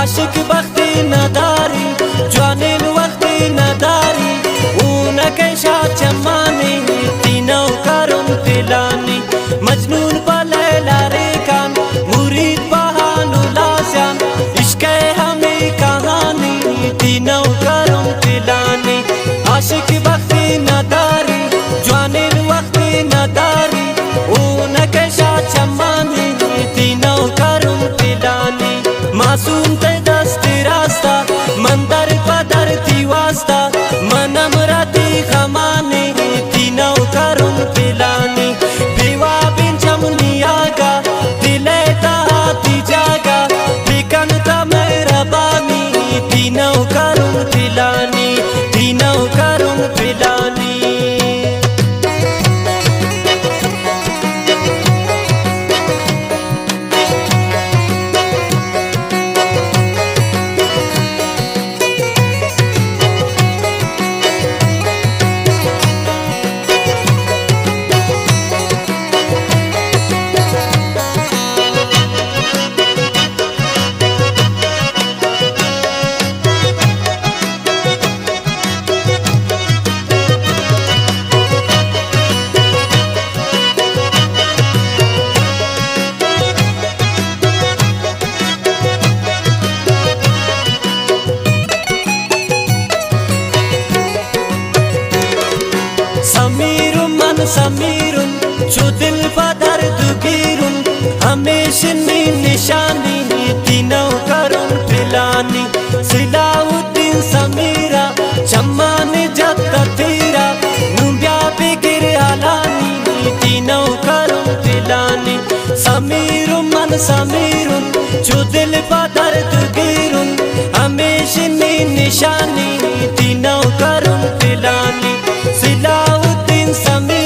आशिक बख्ती नदारी जवानिन वक्ती नदारी ऊना कैशा चमानी तीनों करुम पिलानी मजनून पलेला रेकान मुरीद बहानु लाजान इश्क़े हमें कहानी तीनों करुम पिलानी आशिक बख्ती नदारी जवानिन वक्ती नदारी ऊना कैशा चमानी तीनों करुम पिलानी मासूम ते दस्ती रास्ता मंदर पदर ती वास्ता मनम राती खमानी तीनों करुम पिलानी बेवा बिन चमनियागा दिले ताती जागा बिकन ता मेरा बानी तीनों करुम पिलानी तीनों करुम पिलानी। समीरुन मन समीरुन जो दिल पदर दुगीरुन हमेशा निशानी तीनों करुन पिलानी सिलाउद्दीन समीरा चम्मान जत्ता तेरा नुब्या बिगिर आलानी तीनों करुन पिलानी समीरुन मन समीरुन जो दिल पदर दुगीरुन हमेशा निशानी तीनों करुन पिलानी सिलाउद्दीन समीरा